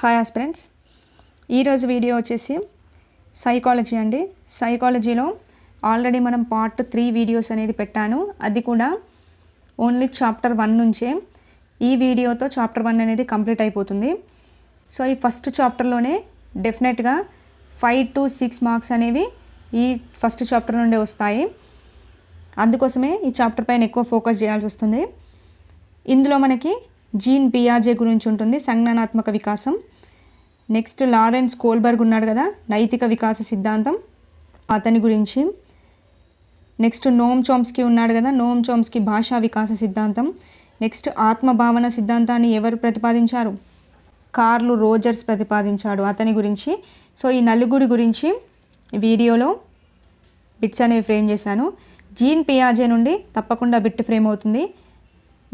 Hi aspirants, ఈరోజు video వచ్చేసి psychology అండి. సైకాలజీలో ఆల్రెడీ మనం పార్ట్ 3 వీడియోస్ అనేది పెట్టాను. అది కూడా ఓన్లీ చాప్టర్ 1 నుంచే. ఈ వీడియోతో చాప్టర్ 1 అనేది కంప్లీట్ అయిపోతుంది. సో ఈ ఫస్ట్ చాప్టర్లోనే డెఫినెట్గా 5 to 6 మార్క్స్ అనేవి ఈ ఫస్ట్ చాప్టర్ నుండే వస్తాయి. అందుకోసమే ఈ చాప్టర్ పైన ఎక్కువ ఫోకస్ చేయాల్సి వస్తుంది. ఇందులో మనకి జీన్ పియాజే గురించి ఉంటుంది, సంజ్ఞానాత్మక వికాసం. నెక్స్ట్ లారెన్స్ కోల్బర్గ్ ఉన్నాడు కదా, నైతిక వికాస సిద్ధాంతం, అతని గురించి. నెక్స్ట్ నోమ్ చోమ్స్కీ ఉన్నాడు కదా, నోమ్ చోమ్స్కీ భాషా వికాస సిద్ధాంతం. నెక్స్ట్ ఆత్మభావన సిద్ధాంతాన్ని ఎవరు ప్రతిపాదించారు? కార్ల్ రోజర్స్ ప్రతిపాదించాడు, అతని గురించి. సో ఈ నలుగురి గురించి వీడియోలో బిట్స్ అనేవి ఫ్రేమ్ చేశాను. జీన్ పియాజే నుండి తప్పకుండా బిట్ ఫ్రేమ్ అవుతుంది.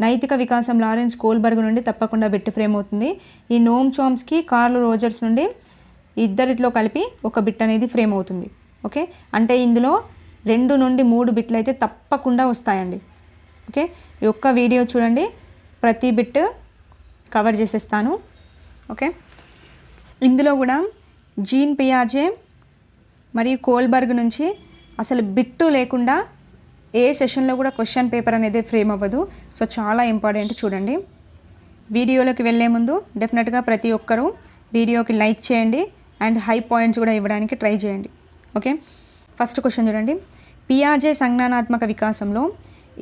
నైతిక వికాసం లారెన్స్ కోల్బర్గ్ నుండి తప్పకుండా బిట్ ఫ్రేమ్ అవుతుంది. ఈ నోమ్ చోమ్స్కీ, కార్ల్ రోజర్స్ నుండి ఇద్దరిలో కలిపి ఒక బిట్ అనేది ఫ్రేమ్ అవుతుంది. ఓకే, అంటే ఇందులో 2 నుండి 3 బిట్లు అయితే తప్పకుండా వస్తాయండి. ఓకే, ఈ ఒక్క వీడియో చూడండి, ప్రతి బిట్ కవర్ చేసేస్తాను. ఓకే, ఇందులో కూడా జీన్ పియాజే మరియు కోల్బర్గ్ నుంచి అసలు బిట్టు లేకుండా ఏ సెషన్లో కూడా క్వశ్చన్ పేపర్ అనేది ఫ్రేమ్ అవ్వదు. సో చాలా ఇంపార్టెంట్, చూడండి. వీడియోలోకి వెళ్ళే ముందు డెఫినెట్గా ప్రతి ఒక్కరూ వీడియోకి లైక్ చేయండి అండ్ హై పాయింట్స్ కూడా ఇవ్వడానికి ట్రై చేయండి. ఓకే, ఫస్ట్ క్వశ్చన్ చూడండి. పియాజే సంజ్ఞానాత్మక వికాసంలో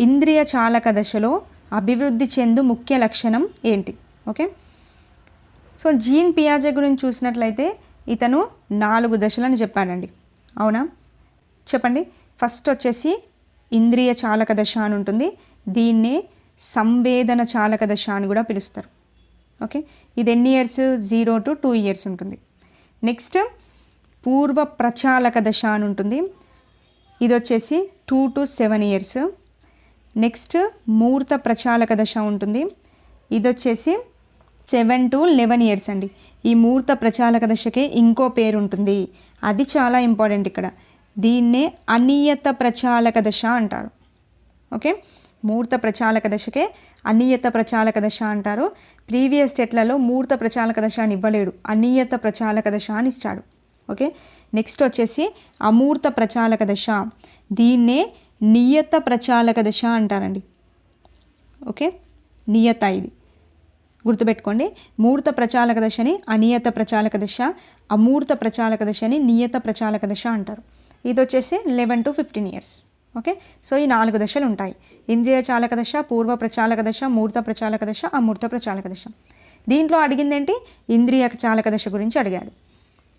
ఇంద్రియ చాలక దశలో అభివృద్ధి చెందు ముఖ్య లక్షణం ఏంటి? ఓకే, సో జీన్ పియాజే గురించి చూసినట్లయితే ఇతను 4 దశలను చెప్పాడండి. అవునా, చెప్పండి. ఫస్ట్ వచ్చేసి ఇంద్రియ చాలక దశ అని ఉంటుంది. దీన్నే సంవేదన చాలక దశ అని కూడా పిలుస్తారు. ఓకే, ఇది ఎన్ని ఇయర్స్? 0 to 2 years ఉంటుంది. నెక్స్ట్ పూర్వ ప్రచాలక దశ అని ఉంటుంది. ఇది వచ్చేసి 2 to 7 years. నెక్స్ట్ మూర్త ప్రచాలక దశ ఉంటుంది. ఇది వచ్చేసి 7 to 11 years అండి. ఈ మూర్త ప్రచాలక దశకే ఇంకో పేరు ఉంటుంది, అది చాలా ఇంపార్టెంట్ ఇక్కడ. దీన్నే అనియత ప్రచాలక దశ అంటారు. ఓకే, మూర్త ప్రచాలక దశకే అనియత ప్రచాలక దశ అంటారు. ప్రీవియస్ స్టేట్లలో మూర్త ప్రచాలక దశ అని ఇవ్వలేడు, అనియత ప్రచాలక దశ అని ఇచ్చాడు. ఓకే, నెక్స్ట్ వచ్చేసి అమూర్త ప్రచాలక దశ, దీన్నే నియత ప్రచాలక దశ అంటారండి. ఓకే, నియత, ఇది గుర్తుపెట్టుకోండి. మూర్త ప్రచాలక దశని అనియత ప్రచాలక దశ, అమూర్త ప్రచాలక దశని నియత ప్రచాలక దశ అంటారు. ఇది వచ్చేసి 11 to 15 years. ఓకే, సో ఈ 4 దశలు ఉంటాయి. ఇంద్రియ చాలక దశ, పూర్వ ప్రచాలక దశ, మూర్త ప్రచాలక దశ, అమూర్త ప్రచాలక దశ. దీంట్లో అడిగింది ఏంటి? ఇంద్రియ చాలక దశ గురించి అడిగాడు.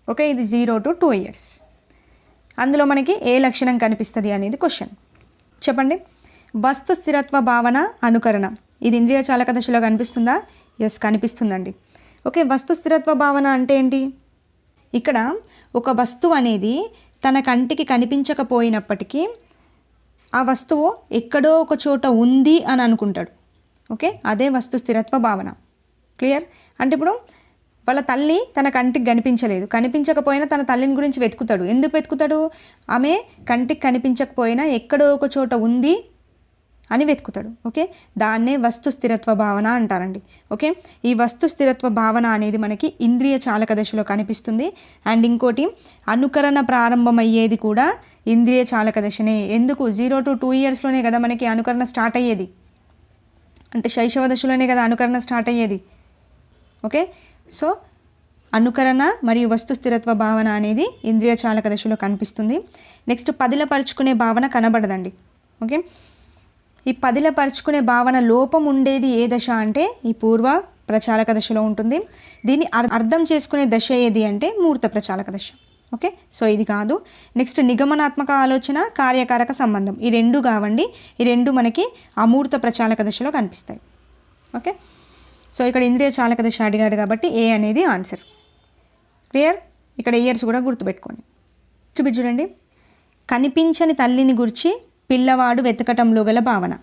ఓకే, ఇది 0 to 2 years. అందులో మనకి ఏ లక్షణం కనిపిస్తుంది అనేది క్వశ్చన్. చెప్పండి. వస్తు స్థిరత్వ భావన అనుకరణ, ఇది ఇంద్రియ చాలక దశలో కనిపిస్తుందా? ఎస్, కనిపిస్తుందండి. ఓకే, వస్తు స్థిరత్వ భావన అంటే ఏంటి? ఇక్కడ ఒక వస్తువు అనేది తన కంటికి కనిపించకపోయినప్పటికీ ఆ వస్తువు ఎక్కడో ఒక చోట ఉంది అని అనుకుంటాడు. ఓకే, అదే వస్తు స్థిరత్వ భావన. క్లియర్? అంటే ఇప్పుడు వాళ్ళ తల్లి తన కంటికి కనిపించకపోయినా తన తల్లిని గురించి వెతుకుతాడు. ఎందుకు వెతుకుతాడు? ఆమె కంటికి కనిపించకపోయినా ఎక్కడో ఒక చోట ఉంది అని వెతుకుతాడు. ఓకే, దాన్నే వస్తు స్థిరత్వ భావన అంటారండి. ఓకే, ఈ వస్తు స్థిరత్వ భావన అనేది మనకి ఇంద్రియ చాలక దశలో కనిపిస్తుంది. అండ్ ఇంకోటి, అనుకరణ ప్రారంభమయ్యేది కూడా ఇంద్రియ చాలక దశనే. ఎందుకు? 0 to 2 yearsలోనే కదా మనకి అనుకరణ స్టార్ట్ అయ్యేది, అంటే శైశవ దశలోనే కదా అనుకరణ స్టార్ట్ అయ్యేది. ఓకే, సో అనుకరణ మరియు వస్తు స్థిరత్వ భావన అనేది ఇంద్రియ చాలక దశలో కనిపిస్తుంది. నెక్స్ట్ పదిలపరుచుకునే భావన కనబడదండి. ఓకే, ఈ పదిలపరుచుకునే భావన లోపం ఉండేది ఏ దశ అంటే ఈ పూర్వ ప్రచాలక దశలో ఉంటుంది. దీన్ని అర్థం చేసుకునే దశ ఏది అంటే మూర్త ప్రచాలక దశ. ఓకే, సో ఇది కాదు. నెక్స్ట్ నిగమనాత్మక ఆలోచన, కార్యకారక సంబంధం, ఈ 2 కావండి. ఈ 2 మనకి అమూర్త ప్రచాలక దశలో కనిపిస్తాయి. ఓకే, సో ఇక్కడ ఇంద్రియ చాలక దశ అడిగాడు కాబట్టి ఏ అనేది ఆన్సర్. క్లియర్? ఇక్కడ ఇయర్స్ కూడా గుర్తుపెట్టుకోండి. చూడండి. కనిపించని తల్లిని గురించి పిల్లవాడు వెతకటంలో గల భావన.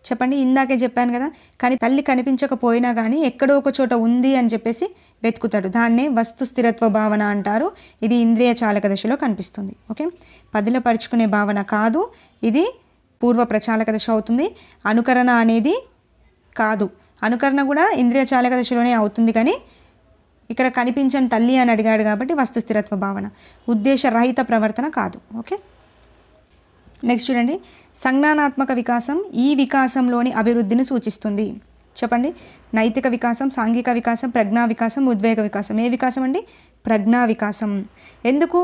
చెప్పండి. ఇందాకే చెప్పాను కదా, కానీ తల్లి కనిపించకపోయినా కానీ ఎక్కడో ఒక చోట ఉంది అని చెప్పేసి వెతుకుతాడు. దాన్నే వస్తు స్థిరత్వ భావన అంటారు. ఇది ఇంద్రియ చాలక దశలో కనిపిస్తుంది. ఓకే, పదిలపరుచుకునే భావన కాదు, ఇది పూర్వ ప్రచాలక దశ అవుతుంది. అనుకరణ అనేది కాదు, అనుకరణ కూడా ఇంద్రియ చాలక దశలోనే అవుతుంది, కానీ ఇక్కడ కనిపించని తల్లి అని అడిగాడు కాబట్టి వస్తు స్థిరత్వ భావన, ఉద్దేశరహిత ప్రవర్తన కాదు. ఓకే, నెక్స్ట్ చూడండి. సంజ్ఞానాత్మక వికాసం ఈ వికాసంలోని అభివృద్ధిని సూచిస్తుంది. చెప్పండి. నైతిక వికాసం, సాంఘిక వికాసం, ప్రజ్ఞా వికాసం, ఉద్వేగ వికాసం. ఏ వికాసం అండి? ప్రజ్ఞా వికాసం. ఎందుకు?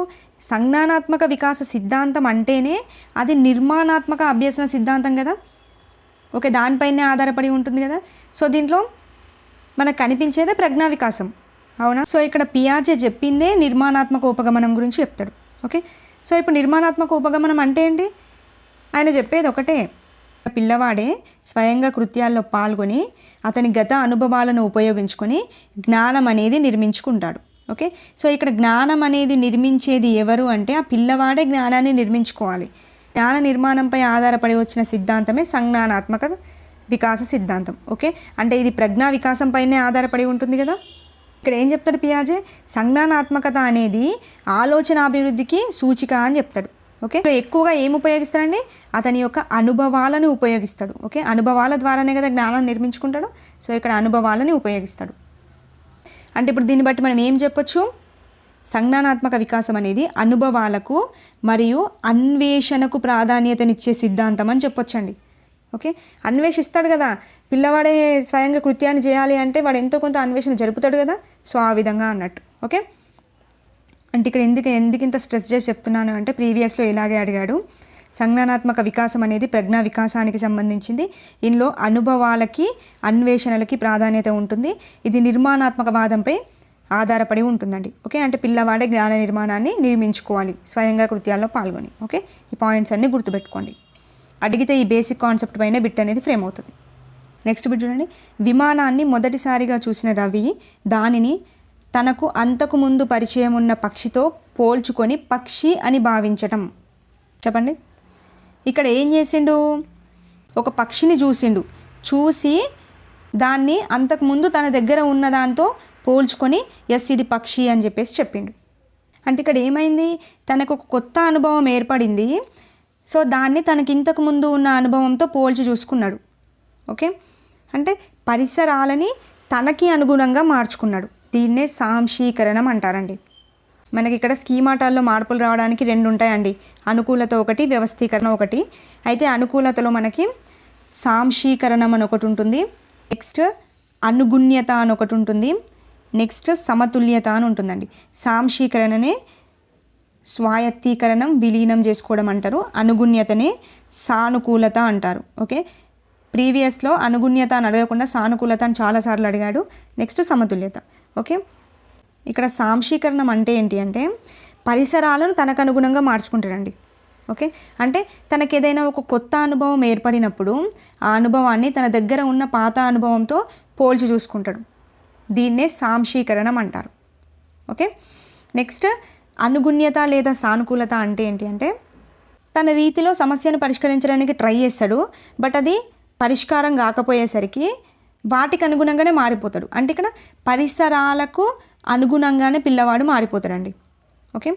సంజ్ఞానాత్మక వికాస సిద్ధాంతం అంటేనే అది నిర్మాణాత్మక అభ్యసన సిద్ధాంతం కదా. ఓకే, దానిపైనే ఆధారపడి ఉంటుంది కదా. సో దీంట్లో మనకు కనిపించేదే ప్రజ్ఞా వికాసం, అవునా? సో ఇక్కడ పియాజే చెప్పిందే నిర్మాణాత్మక ఉపగమనం గురించి చెప్తాడు. ఓకే, సో ఇప్పుడు నిర్మాణాత్మక ఉపగమనం అంటే ఏంటి? ఆయన చెప్పేది ఒకటే, పిల్లవాడే స్వయంగా కృత్యాల్లో పాల్గొని అతని గత అనుభవాలను ఉపయోగించుకొని జ్ఞానం అనేది నిర్మించుకుంటాడు. ఓకే, సో ఇక్కడ జ్ఞానం అనేది నిర్మించేది ఎవరు అంటే ఆ పిల్లవాడే జ్ఞానాన్ని నిర్మించుకోవాలి. జ్ఞాన నిర్మాణంపై ఆధారపడి వచ్చిన సిద్ధాంతమే సంజ్ఞానాత్మక వికాస సిద్ధాంతం. ఓకే, అంటే ఇది ప్రజ్ఞా వికాసం పైనే ఆధారపడి ఉంటుంది కదా. ఇక్కడ ఏం చెప్తాడు పియాజే? సంజ్ఞానాత్మకత అనేది ఆలోచనాభివృద్ధికి సూచిక అని చెప్తాడు. ఓకే, ఎక్కువగా ఏం ఉపయోగిస్తాడండి? అతని యొక్క అనుభవాలను ఉపయోగిస్తాడు. ఓకే, అనుభవాల ద్వారానే కదా జ్ఞానాన్ని నిర్మించుకుంటాడు. సో ఇక్కడ అనుభవాలని ఉపయోగిస్తాడు. అంటే ఇప్పుడు దీన్ని బట్టి మనం ఏం చెప్పొచ్చు? సంజ్ఞానాత్మక వికాసం అనేది అనుభవాలకు మరియు అన్వేషణకు ప్రాధాన్యతనిచ్చే సిద్ధాంతం అని చెప్పొచ్చండి. ఓకే, అన్వేషిస్తాడు కదా పిల్లవాడే, స్వయంగా కృత్యాన్ని చేయాలి అంటే వాడు ఎంతో కొంత అన్వేషణ జరుపుతాడు కదా. సో ఆ విధంగా అన్నట్టు. ఓకే, అంటే ఇక్కడ ఎందుకు ఇంత స్ట్రెస్ చేసి చెప్తున్నాను అంటే ప్రీవియస్లో ఇలాగే అడిగాడు. సంజ్ఞానాత్మక వికాసం అనేది ప్రజ్ఞా వికాసానికి సంబంధించింది. ఇందులో అనుభవాలకి అన్వేషణలకి ప్రాధాన్యత ఉంటుంది. ఇది నిర్మాణాత్మక వాదంపై ఆధారపడి ఉంటుందండి. ఓకే, అంటే పిల్లవాడే జ్ఞాన నిర్మాణాన్ని నిర్మించుకోవాలి స్వయంగా కృత్యాల్లో పాల్గొని. ఓకే, ఈ పాయింట్స్ అన్నీ గుర్తుపెట్టుకోండి. అడిగితే ఈ బేసిక్ కాన్సెప్ట్ పైన బిట్ అనేది ఫ్రేమ్ అవుతుంది. నెక్స్ట్ బిట్ చూడండి. విమానాన్ని మొదటిసారిగా చూసిన రవి దానిని తనకు అంతకు ముందు పరిచయం ఉన్న పక్షితో పోల్చుకొని పక్షి అని భావించటం. చెప్పండి. ఇక్కడ ఏం చేసిండు? ఒక పక్షిని చూసి దాన్ని అంతకుముందు తన దగ్గర ఉన్న దాంతో పోల్చుకొని ఎస్ ఇది పక్షి అని చెప్పేసి చెప్పిండు. అంటే ఇక్కడ ఏమైంది? తనకు ఒక కొత్త అనుభవం ఏర్పడింది. సో దాన్ని తనకి ఇంతకు ముందు ఉన్న అనుభవంతో పోల్చి చూసుకున్నాడు. ఓకే, అంటే పరిసరాలని తనకి అనుగుణంగా మార్చుకున్నాడు. దీన్నే సాంశీకరణం అంటారండి. మనకి ఇక్కడ స్కీమాటాల్లో మార్పులు రావడానికి 2 ఉంటాయండి, అనుకూలత ఒకటి, వ్యవస్థీకరణ ఒకటి. అయితే అనుకూలతలో మనకి సాంశీకరణం అని ఒకటి ఉంటుంది, నెక్స్ట్ అనుగుణ్యత అని ఒకటి ఉంటుంది, నెక్స్ట్ సమతుల్యత అని ఉంటుందండి. సాంశీకరణనే స్వాయత్తీకరణం, విలీనం చేసుకోవడం అంటారు. అనుగుణ్యతనే సానుకూలత అంటారు. ఓకే, ప్రీవియస్లో అనుగుణ్యత అని అడగకుండా సానుకూలత అని చాలాసార్లు అడిగాడు. నెక్స్ట్ సమతుల్యత. ఓకే, ఇక్కడ సాంశీకరణం అంటే ఏంటి అంటే పరిసరాలను తనకు అనుగుణంగా మార్చుకుంటాడండి. ఓకే, అంటే తనకు ఏదైనా ఒక కొత్త అనుభవం ఏర్పడినప్పుడు ఆ అనుభవాన్ని తన దగ్గర ఉన్న పాత అనుభవంతో పోల్చి చూసుకుంటాడు. దీన్నే సాంశీకరణం అంటారు. ఓకే, నెక్స్ట్ అనుగుణ్యత లేదా సానుకూలత అంటే ఏంటి అంటే తన రీతిలో సమస్యను పరిష్కరించడానికి ట్రై చేస్తాడు, బట్ అది పరిష్కారం కాకపోయేసరికి వాటికి అనుగుణంగానే మారిపోతాడు. అంటే ఇక్కడ పరిసరాలకు అనుగుణంగానే పిల్లవాడు మారిపోతాడండి. ఓకే,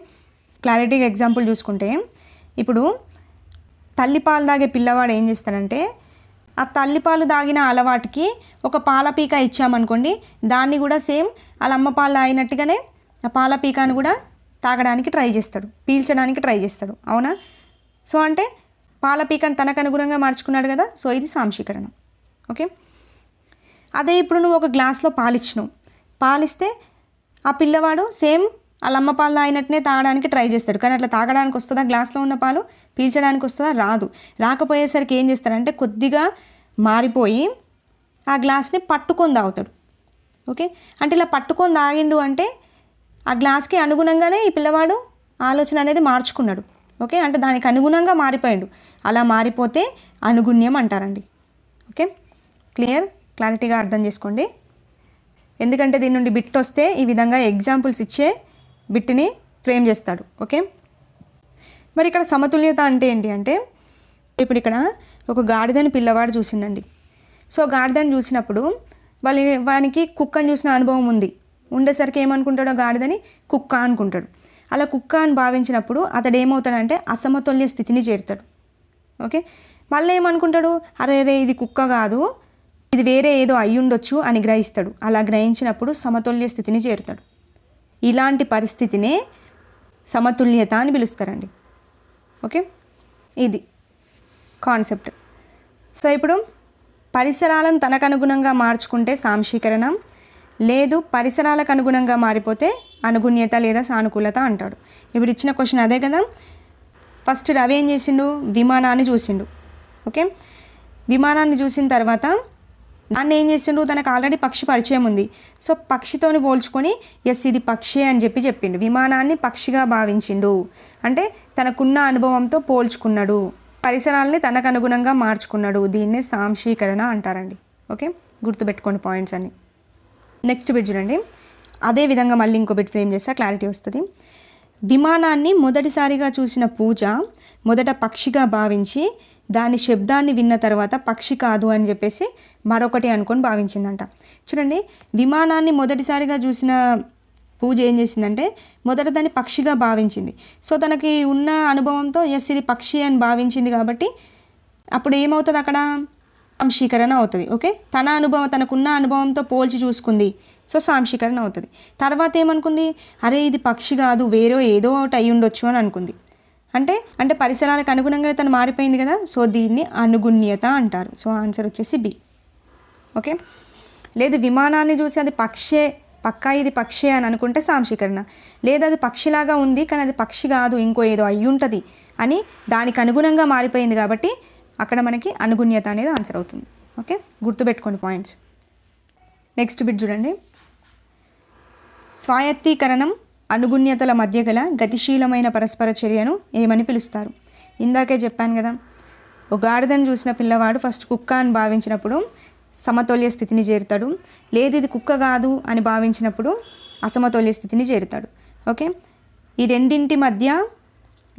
క్లారిటీగా ఎగ్జాంపుల్ చూసుకుంటే ఇప్పుడు తల్లిపాలు తాగే పిల్లవాడు ఏం చేస్తాడంటే ఆ తల్లిపాలు తాగిన అలవాటుకి ఒక పాలపీక ఇచ్చామనుకోండి, దాన్ని కూడా సేమ్ వాళ్ళ అమ్మ పాలు తాగినట్టుగానే ఆ పాలపీకాను కూడా తాగడానికి ట్రై చేస్తాడు, పీల్చడానికి ట్రై చేస్తాడు. అవునా? సో అంటే పాలపీకను తనకు అనుగుణంగా మార్చుకున్నాడు కదా. సో ఇది సాంశీకరణం. ఓకే, అదే ఇప్పుడు నువ్వు ఒక గ్లాస్లో పాలిచ్చినావు, పాలిస్తే ఆ పిల్లవాడు సేమ్ వాళ్ళ అమ్మ పాలు తాగినట్టునే తాగడానికి ట్రై చేస్తాడు. కానీ అట్లా తాగడానికి వస్తుందా? గ్లాస్లో ఉన్న పాలు పీల్చడానికి వస్తుందా? రాదు. రాకపోయేసరికి ఏం చేస్తాడంటే కొద్దిగా మారిపోయి ఆ గ్లాస్ని పట్టుకొని తాగుతాడు. ఓకే, అంటే ఇలా పట్టుకొని తాగిండు అంటే ఆ గ్లాస్కి అనుగుణంగానే ఈ పిల్లవాడు ఆలోచన అనేది మార్చుకున్నాడు. ఓకే, అంటే దానికి అనుగుణంగా మారిపోయాడు. అలా మారిపోతే అనుగుణ్యం అంటారండి. ఓకే, క్లారిటీగా అర్థం చేసుకోండి. ఎందుకంటే దీని నుండి బిట్ వస్తే ఈ విధంగా ఎగ్జాంపుల్స్ ఇచ్చే బిట్ని ఫ్రేమ్ చేస్తాడు. ఓకే, మరి ఇక్కడ సమతుల్యత అంటే ఏంటి అంటే ఇప్పుడు ఇక్కడ ఒక గాడిదని పిల్లవాడు చూసిండండి. సో గాడిదని చూసినప్పుడు వానికి కుక్కని చూసిన అనుభవం ఉండేసరికి ఏమనుకుంటాడో గాడిదని కుక్క అనుకుంటాడు. అలా కుక్క అని భావించినప్పుడు అతడు ఏమవుతాడంటే అసమతుల్య స్థితిని చేరుతాడు. ఓకే, మళ్ళీ ఏమనుకుంటాడు, అరే ఇది కుక్క కాదు, ఇది వేరే ఏదో అయ్యుండొచ్చు అని గ్రహిస్తాడు. అలా గ్రహించినప్పుడు సమతుల్య స్థితిని చేరుతాడు. ఇలాంటి పరిస్థితినే సమతుల్యత అని పిలుస్తారండి. ఓకే, ఇది కాన్సెప్ట్. సో ఇప్పుడు పరిసరాలను తనకు అనుగుణంగా మార్చుకుంటే సాంశీకరణ, లేదు పరిసరాలకు అనుగుణంగా మారిపోతే అనుగుణ్యత లేదా సానుకూలత అంటాడు. ఇప్పుడు ఇచ్చిన క్వశ్చన్ అదే కదా. ఫస్ట్ రవి ఏం చేసిండు, విమానాన్ని చూసిండు. ఓకే, విమానాన్ని చూసిన తర్వాత దాన్ని ఏం చేసిండు, తనకు ఆల్రెడీ పక్షి పరిచయం ఉంది. సో పక్షితోని పోల్చుకొని ఎస్ ఇది పక్షి అని చెప్పిండు. విమానాన్ని పక్షిగా భావించిండు అంటే తనకున్న అనుభవంతో పోల్చుకున్నాడు, పరిసరాలని తనకు అనుగుణంగా మార్చుకున్నాడు. దీన్నే సాంశీకరణ అంటారండి. ఓకే, గుర్తుపెట్టుకోండి పాయింట్స్ అన్ని. నెక్స్ట్ బిట్ చూడండి. అదే విధంగా మళ్ళీ ఇంకో బిట్ ఫ్రేమ్ చేస్తే క్లారిటీ వస్తుంది. విమానాన్ని మొదటిసారిగా చూసిన పూజ మొదట పక్షిగా భావించి దాని శబ్దాన్ని విన్న తర్వాత పక్షి కాదు అని చెప్పేసి మరొకటి అనుకొని భావించిందంట. చూడండి, విమానాన్ని మొదటిసారిగా చూసిన పూజ ఏం చేసిందంటే మొదట దాన్ని పక్షిగా భావించింది. సో తనకి ఉన్న అనుభవంతో ఎస్ ఇది పక్షి అని భావించింది కాబట్టి అప్పుడు ఏమవుతుంది, అక్కడ సాంశీకరణ అవుతుంది. ఓకే, తనకున్న అనుభవంతో పోల్చి చూసుకుంది. సో సాంశీకరణ అవుతుంది. తర్వాత ఏమనుకుంది, అరే ఇది పక్షి కాదు వేరే ఏదో ఒకటి అయి ఉండొచ్చు అని అనుకుంది. అంటే పరిసరాలకు అనుగుణంగా తను మారిపోయింది కదా. సో దీన్ని అనుగుణ్యత అంటారు. సో ఆన్సర్ వచ్చేసి బి. ఓకే, లేదు విమానాన్ని చూసి అది పక్షే, పక్కా ఇది పక్షే అని అనుకుంటే సాంశీకరణ. లేదా అది పక్షిలాగా ఉంది కానీ అది పక్షి కాదు ఇంకో ఏదో అయ్యి ఉంటుంది అని దానికి అనుగుణంగా మారిపోయింది కాబట్టి అక్కడ మనకి అనుగుణ్యత అనేది ఆన్సర్ అవుతుంది. ఓకే, గుర్తుపెట్టుకోండి పాయింట్స్. నెక్స్ట్ బిట్ చూడండి. స్వాయత్తీకరణం అనుగుణ్యతల మధ్య గల గతిశీలమైన పరస్పర చర్యను ఏమని పిలుస్తారు? ఇందాకే చెప్పాను కదా, ఒక గాడిదని చూసిన పిల్లవాడు ఫస్ట్ కుక్క అని భావించినప్పుడు సమతుల్య స్థితిని చేరుతాడు. లేదు ఇది కుక్క కాదు అని భావించినప్పుడు అసమతుల్య స్థితిని చేరుతాడు. ఓకే, ఈ రెండింటి మధ్య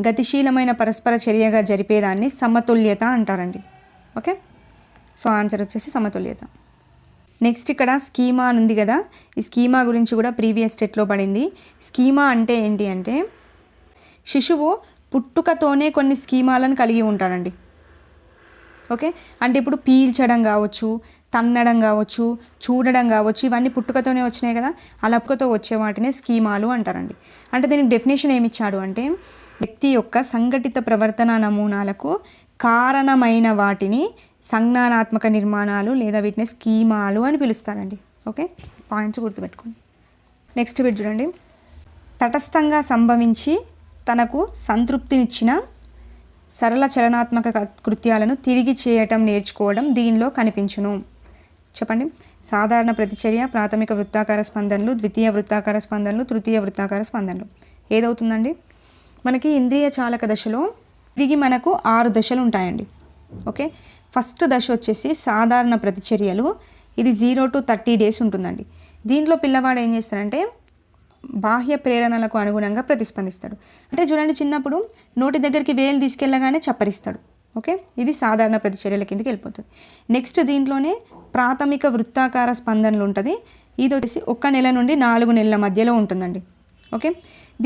గతిశీలమైన పరస్పర చర్యగా జరిపేదాన్ని సమతుల్యత అంటారండి. ఓకే, సో ఆన్సర్ వచ్చేసి సమతుల్యత. నెక్స్ట్ ఇక్కడ స్కీమా అని ఉంది కదా, ఈ స్కీమా గురించి కూడా ప్రీవియస్ స్టెట్లో పడింది. స్కీమా అంటే ఏంటి అంటే శిశువు పుట్టుకతోనే కొన్ని స్కీమాలను కలిగి ఉంటాడండి. ఓకే, అంటే ఇప్పుడు పీల్చడం కావచ్చు, తన్నడం కావచ్చు, చూడడం కావచ్చు, ఇవన్నీ పుట్టుకతోనే వచ్చినాయి కదా. అలా పుట్టుకతో వచ్చే వాటినే స్కీమాలు అంటారండి. అంటే దీనికి డెఫినేషన్ ఏమి ఇచ్చాడు అంటే వ్యక్తి యొక్క సంఘటిత ప్రవర్తన నమూనాలకు కారణమైన వాటిని సంజ్ఞానాత్మక నిర్మాణాలు లేదా వీటిని స్కీమాలు అని పిలుస్తారండి. ఓకే, పాయింట్స్ గుర్తుపెట్టుకోండి. నెక్స్ట్ బిట్ చూడండి. తటస్థంగా సంభవించి తనకు సంతృప్తినిచ్చిన సరళ చలనాత్మక కృత్యాలను తిరిగి చేయటం నేర్చుకోవడం దీనిలో కనిపించును. చెప్పండి. సాధారణ ప్రతిచర్య, ప్రాథమిక వృత్తాకార స్పందనలు, ద్వితీయ వృత్తాకార స్పందనలు, తృతీయ వృత్తాకార స్పందనలు. ఏదవుతుందండి, మనకి ఇంద్రియ చాలక దశలో తిరిగి మనకు 6 దశలు ఉంటాయండి. ఓకే, ఫస్ట్ దశ వచ్చేసి సాధారణ ప్రతిచర్యలు. ఇది 0 to 30 days ఉంటుందండి. దీంట్లో పిల్లవాడు ఏం చేస్తాడంటే బాహ్య ప్రేరణలకు అనుగుణంగా ప్రతిస్పందిస్తాడు. అంటే చూడండి, చిన్నప్పుడు నోటి దగ్గరికి వేలు తీసుకెళ్ళగానే చప్పరిస్తాడు. ఓకే, ఇది సాధారణ ప్రతిచర్యల కిందకి వెళ్ళిపోతుంది. నెక్స్ట్ దీంట్లోనే ప్రాథమిక వృత్తాకార స్పందనలు ఉంటుంది. ఇది వచ్చేసి 1 నెల నుండి 4 నెలల మధ్యలో ఉంటుందండి. ఓకే,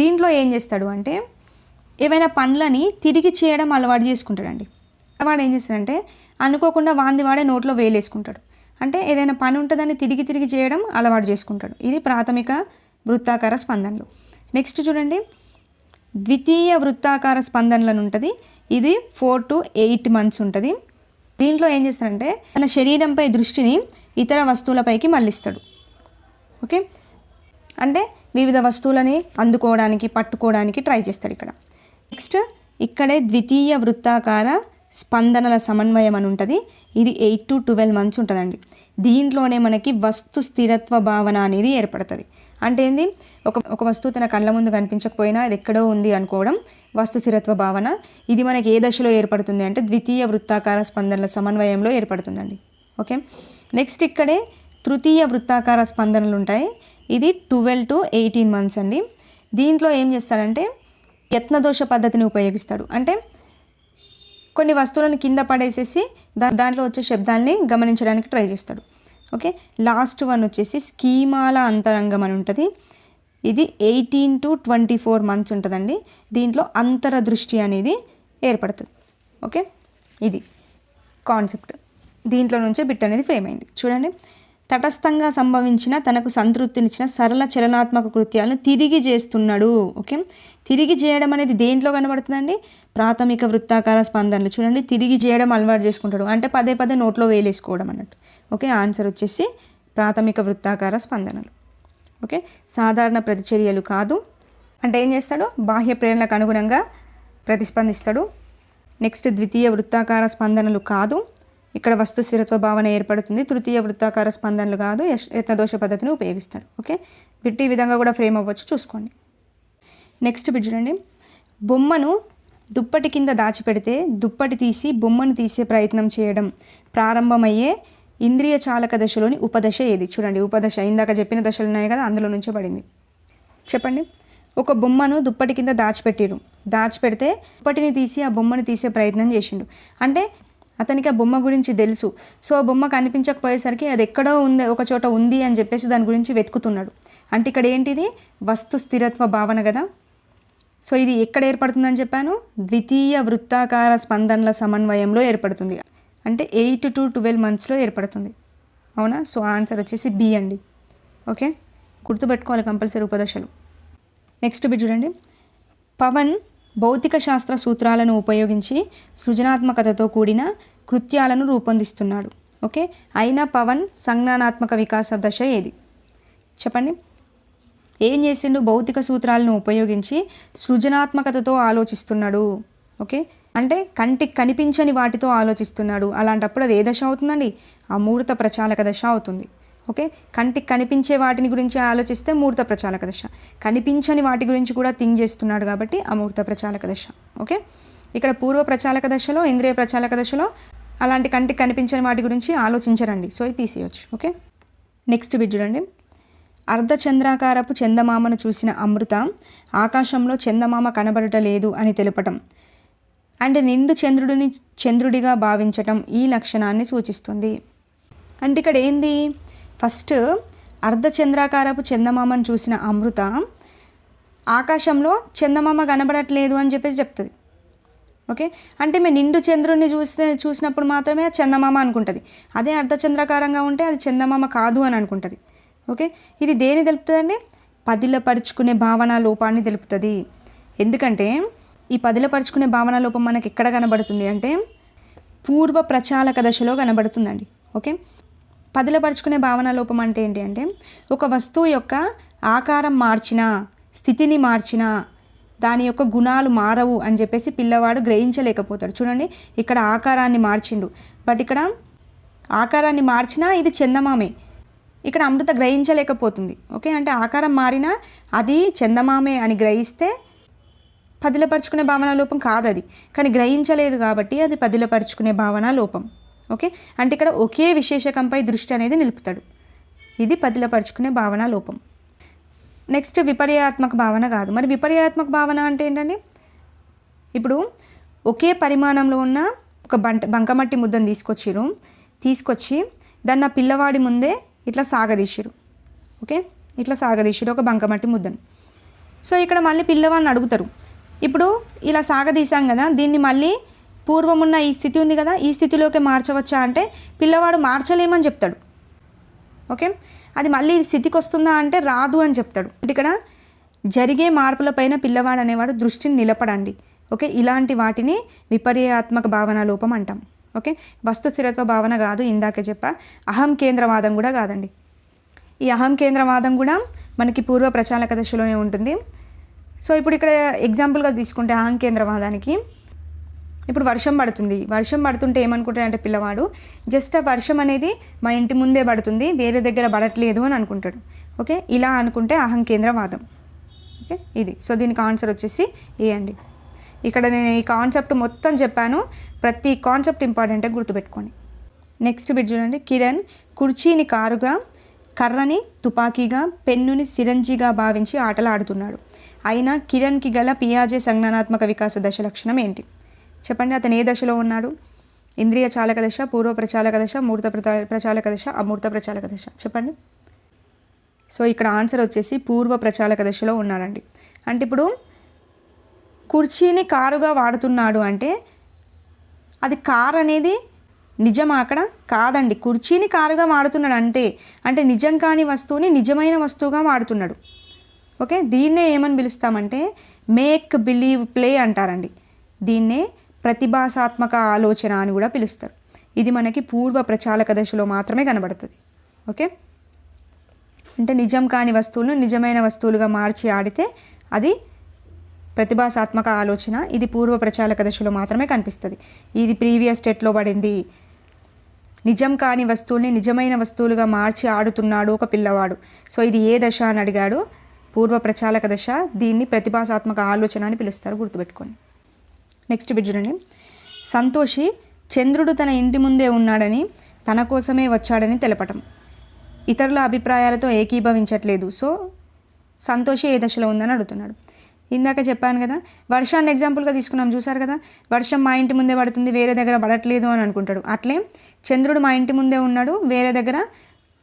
దీంట్లో ఏం చేస్తాడు అంటే ఏవైనా పనులని తిరిగి చేయడం అలవాటు చేసుకుంటాడండి. వాడు ఏం చేస్తాడంటే అనుకోకుండా వాడే నోట్లో వేలేసుకుంటాడు. అంటే ఏదైనా పని ఉంటుందని తిరిగి చేయడం అలవాటు చేసుకుంటాడు. ఇది ప్రాథమిక వృత్తాకార స్పందనలు. నెక్స్ట్ చూడండి, ద్వితీయ వృత్తాకార స్పందనలను ఉంటుంది. ఇది 4 to 8 months ఉంటుంది. దీంట్లో ఏం చేస్తాడంటే తన శరీరంపై దృష్టిని ఇతర వస్తువులపైకి మళ్ళిస్తాడు. ఓకే, అంటే వివిధ వస్తువులని అందుకోవడానికి, పట్టుకోవడానికి ట్రై చేస్తాడు ఇక్కడ. నెక్స్ట్ ఇక్కడే ద్వితీయ వృత్తాకార స్పందనల సమన్వయం అని ఉంటుంది. ఇది 8 to 12 months ఉంటుందండి. దీంట్లోనే మనకి వస్తు స్థిరత్వ భావన అనేది ఏర్పడుతుంది. అంటే ఏంది, ఒక వస్తువు తన కళ్ళ ముందు కనిపించకపోయినా అది ఎక్కడో ఉంది అనుకోవడం వస్తు స్థిరత్వ భావన. ఇది మనకి ఏ దశలో ఏర్పడుతుంది అంటే ద్వితీయ వృత్తాకార స్పందనల సమన్వయంలో ఏర్పడుతుందండి. ఓకే, నెక్స్ట్ ఇక్కడే తృతీయ వృత్తాకార స్పందనలు ఉంటాయి. ఇది 12 to 18 months అండి. దీంట్లో ఏం చేస్తాడంటే యత్నదోష పద్ధతిని ఉపయోగిస్తాడు. అంటే కొన్ని వస్తువులను కింద పడేసేసి దాంట్లో వచ్చే శబ్దాన్ని గమనించడానికి ట్రై చేస్తాడు. ఓకే, లాస్ట్ వన్ వచ్చేసి స్కీమాల అంతరంగం అని ఉంటుంది. ఇది 18 to 24 months ఉంటుందండి. దీంట్లో అంతర దృష్టి అనేది ఏర్పడుతుంది. ఓకే, ఇది కాన్సెప్ట్. దీంట్లో నుంచే బిట్ అనేది ఫ్రేమ్ అయింది. చూడండి, తటస్థంగా సంభవించిన తనకు సంతృప్తినిచ్చిన సరళ చలనాత్మక కృత్యాలను తిరిగి చేస్తున్నాడు. ఓకే, తిరిగి చేయడం అనేది దేంట్లో కనబడుతుందండి? ప్రాథమిక వృత్తాకార స్పందనలు. చూడండి, తిరిగి చేయడం అలవాటు చేసుకుంటాడు అంటే పదే పదే నోట్లో వేలేసుకోవడం అన్నట్టు. ఓకే, ఆన్సర్ వచ్చేసి ప్రాథమిక వృత్తాకార స్పందనలు. ఓకే, సాధారణ ప్రతిచర్యలు కాదు. అంటే ఏం చేస్తాడు? బాహ్య ప్రేరణలకు అనుగుణంగా ప్రతిస్పందిస్తాడు. నెక్స్ట్ ద్వితీయ వృత్తాకార స్పందనలు కాదు. ఇక్కడ వస్తు స్థిరత్వ భావన ఏర్పడుతుంది. తృతీయ వృత్తాకార స్పందనలు కాదు. యత్నదోష పద్ధతిని ఉపయోగిస్తాడు. ఓకే, బిట్ ఈ విధంగా కూడా ఫ్రేమ్ అవ్వచ్చు, చూసుకోండి. నెక్స్ట్ బిట్ చూడండి, బొమ్మను దుప్పటి కింద దాచిపెడితే దుప్పటి తీసి బొమ్మను తీసే ప్రయత్నం చేయడం ప్రారంభమయ్యే ఇంద్రియ చాలక దశలోని ఉపదశ ఏది? చూడండి, ఉపదశ ఇందాక చెప్పిన దశలు ఉన్నాయి కదా, అందులో నుంచే పడింది. చెప్పండి. ఒక బొమ్మను దుప్పటి కింద దాచిపెడితే దుప్పటిని తీసి ఆ బొమ్మను తీసే ప్రయత్నం చేసిండు. అంటే అతనికి ఆ బొమ్మ గురించి తెలుసు. సో ఆ బొమ్మ కనిపించకపోయేసరికి అది ఎక్కడో ఉంది, ఒక చోట ఉంది అని చెప్పేసి దాని గురించి వెతుకుతున్నాడు. అంటే ఇక్కడ ఏంటిది? వస్తు స్థిరత్వ భావన కదా. సో ఇది ఎక్కడ ఏర్పడుతుందని చెప్పాను? ద్వితీయ వృత్తాకార స్పందనల సమన్వయంలో ఏర్పడుతుంది. అంటే 8 to 12 monthsలో ఏర్పడుతుంది. అవునా? సో ఆన్సర్ వచ్చేసి బి అండి. ఓకే, గుర్తుపెట్టుకోవాలి కంపల్సరీ ఉపదశలు. నెక్స్ట్ బిట్ చూడండి, పవన్ భౌతిక శాస్త్ర సూత్రాలను ఉపయోగించి సృజనాత్మకతతో కూడిన కృత్యాలను రూపొందిస్తున్నాడు. ఓకే, అయినా పవన్ సంజ్ఞానాత్మక వికాస దశ ఏది? చెప్పండి. ఏం చేసిండు? భౌతిక సూత్రాలను ఉపయోగించి సృజనాత్మకతతో ఆలోచిస్తున్నాడు. ఓకే, అంటే కంటికి కనిపించని వాటితో ఆలోచిస్తున్నాడు. అలాంటప్పుడు అది ఏ దశ అవుతుందండి? అమూర్త ప్రచాలక దశ అవుతుంది. ఓకే, కంటికి కనిపించే వాటిని గురించి ఆలోచిస్తే మూర్త ప్రచాలక దశ, కనిపించని వాటి గురించి కూడా థింక్ చేస్తున్నాడు కాబట్టి అమూర్త ప్రచాలక దశ. ఓకే, ఇక్కడ పూర్వ ప్రచాలక దశలో, ఇంద్రియ ప్రచాలక దశలో అలాంటి కంటికి కనిపించని వాటి గురించి ఆలోచించరండి. సో ఇది తీసేయచ్చు. ఓకే, నెక్స్ట్ బిట్ చూడండి, అర్ధచంద్రాకారపు చందమామను చూసిన అమృత ఆకాశంలో చందమామ కనబడటలేదు అని తెలపటం అండ్ నిండు చంద్రుడిని చంద్రుడిగా భావించటం ఈ లక్షణాన్ని సూచిస్తుంది. అంటే ఇక్కడ ఏంది? ఫస్ట్ అర్ధచంద్రాకారపు చందమామను చూసిన అమృత ఆకాశంలో చందమామ కనబడట్లేదు అని చెప్పేసి చెప్తుంది. ఓకే, అంటే మేము నిండు చంద్రుడిని చూసినప్పుడు మాత్రమే చందమామ అనుకుంటుంది. అదే అర్ధచంద్రాకారంగా ఉంటే అది చందమామ కాదు అని అనుకుంటుంది. ఓకే, ఇది దేని తెలుపుతుందండి? పదిలపరుచుకునే భావన లోపాన్ని తెలుపుతుంది. ఎందుకంటే ఈ పదిలపరుచుకునే భావన లోపం మనకి ఎక్కడ కనబడుతుంది అంటే పూర్వ ప్రచాలక దశలో కనబడుతుందండి. ఓకే, పదిలపరుచుకునే భావన లోపం అంటే ఏంటి అంటే ఒక వస్తువు యొక్క ఆకారం మార్చినా, స్థితిని మార్చినా దాని యొక్క గుణాలు మారవు అని చెప్పేసి పిల్లవాడు గ్రహించలేకపోతాడు. చూడండి, ఇక్కడ ఆకారాన్ని మార్చిండు, బట్ ఇక్కడ ఆకారాన్ని మార్చినా ఇది చందమామే. ఇక్కడ అమృత గ్రహించలేకపోతుంది. ఓకే, అంటే ఆకారం మారినా అది చందమామే అని గ్రహిస్తే పదిలపరుచుకునే భావన లోపం కాదు అది, కానీ గ్రహించలేదు కాబట్టి అది పదిలపరుచుకునే భావన లోపం. ఓకే, అంటే ఇక్కడ ఒకే విశేషకంపై దృష్టి అనేది నిలుపుతాడు. ఇది పదిలపరుచుకునే భావన లోపం. నెక్స్ట్ విపర్యాత్మక భావన కాదు. మరి విపర్యాత్మక భావన అంటే ఏంటండి? ఇప్పుడు ఒకే పరిమాణంలో ఉన్న ఒక బంకమట్టి ముద్దను తీసుకొచ్చి దాన్ని ఆ పిల్లవాడి ముందే ఇట్లా సాగదీసిరు. ఓకే, ఇట్లా సాగదీసిరు ఒక బంకమట్టి ముద్దను. సో ఇక్కడ మళ్ళీ పిల్లవాడిని అడుగుతారు, ఇప్పుడు ఇలా సాగదీశాం కదా, దీన్ని మళ్ళీ పూర్వమున్న ఈ స్థితి ఉంది కదా, ఈ స్థితిలోకి మార్చవచ్చా అంటే పిల్లవాడు మార్చలేమని చెప్తాడు. ఓకే, అది మళ్ళీ స్థితికి వస్తుందా అంటే రాదు అని చెప్తాడు. అంటే ఇక్కడ జరిగే మార్పులపైన పిల్లవాడు అనేవాడు దృష్టిని నిలపడండి. ఓకే, ఇలాంటి వాటిని విపర్యాత్మక భావన లోపం అంటాం. ఓకే, వస్తు స్థిరత్వ భావన కాదు, ఇందాకే చెప్పా. అహం కేంద్రవాదం కూడా కాదండి. ఈ అహం కేంద్రవాదం కూడా మనకి పూర్వ ప్రచాలక దశలోనే ఉంటుంది. సో ఇప్పుడు ఇక్కడ ఎగ్జాంపుల్గా తీసుకుంటే అహం కేంద్రవాదానికి ఇప్పుడు వర్షం పడుతుంటే ఏమనుకుంటాడంటే పిల్లవాడు జస్ట్ ఆ వర్షం అనేది మా ఇంటి ముందే పడుతుంది, వేరే దగ్గర పడట్లేదు అని అనుకుంటాడు. ఓకే, ఇలా అనుకుంటే అహం కేంద్రవాదం. ఓకే, ఇది. సో దీనికి ఆన్సర్ వచ్చేసి ఏ అండి. ఇక్కడ నేను ఈ కాన్సెప్ట్ మొత్తం చెప్పాను, ప్రతి కాన్సెప్ట్ ఇంపార్టెంటే గుర్తుపెట్టుకోండి. నెక్స్ట్ బిట్ చూడండి, కిరణ్ కుర్చీని కారుగా, కర్రని తుపాకీగా, పెన్నుని సిరంజిగా భావించి ఆటలాడుతున్నాడు. అయినా కిరణ్కి గల పియాజే సంజ్ఞానాత్మక వికాస దశ లక్షణం ఏంటి? చెప్పండి. అతను ఏ దశలో ఉన్నాడు? ఇంద్రియ చాలక దశ, పూర్వ ప్రచాలక దశ, మూర్త ప్రచాలక దశ, అమూర్త ప్రచాలక దశ. చెప్పండి. సో ఇక్కడ ఆన్సర్ వచ్చేసి పూర్వ ప్రచాలక దశలో ఉన్నాడండి. అంటే ఇప్పుడు కుర్చీని కారుగా వాడుతున్నాడు అంటే అది కార్ అనేది నిజమా అక్కడ? కాదండి, కుర్చీని కారుగా వాడుతున్నాడు అంతే. అంటే నిజం కాని వస్తువుని నిజమైన వస్తువుగా వాడుతున్నాడు. ఓకే, దీన్నే ఏమని పిలుస్తామంటే మేక్ బిలీవ్ ప్లే అంటారండి. దీన్నే ప్రతిభాసాత్మక ఆలోచన అని కూడా పిలుస్తారు. ఇది మనకి పూర్వ ప్రచాలక దశలో మాత్రమే కనబడుతుంది. ఓకే, అంటే నిజం కాని వస్తువులను నిజమైన వస్తువులుగా మార్చి ఆడితే అది ప్రతిభాసాత్మక ఆలోచన. ఇది పూర్వ ప్రచాలక దశలో మాత్రమే కనిపిస్తుంది. ఇది ప్రీవియస్ స్టేట్లో పడింది. నిజం కాని వస్తువుల్ని నిజమైన వస్తువులుగా మార్చి ఆడుతున్నాడు ఒక పిల్లవాడు. సో ఇది ఏ దశ అని అడిగాడు? పూర్వ ప్రచాలక దశ. దీన్ని ప్రతిభాసాత్మక ఆలోచన అని పిలుస్తారు, గుర్తుపెట్టుకోండి. నెక్స్ట్ బిట్ చూడండి. సంతోషి చంద్రుడు తన ఇంటి ముందే ఉన్నాడని, తన కోసమే వచ్చాడని తెలపటం. ఇతరుల అభిప్రాయాలతో ఏకీభవించట్లేదు. సో సంతోషి ఏ దశలో ఉందని అడుగుతున్నాడు. ఇందాక చెప్పాను కదా, వర్షాన్ని ఎగ్జాంపుల్గా తీసుకున్నాం, చూసారు కదా. వర్షం మా ఇంటి ముందే పడుతుంది, వేరే దగ్గర పడట్లేదు అని అనుకుంటాడు. అట్లే చంద్రుడు మా ఇంటి ముందే ఉన్నాడు, వేరే దగ్గర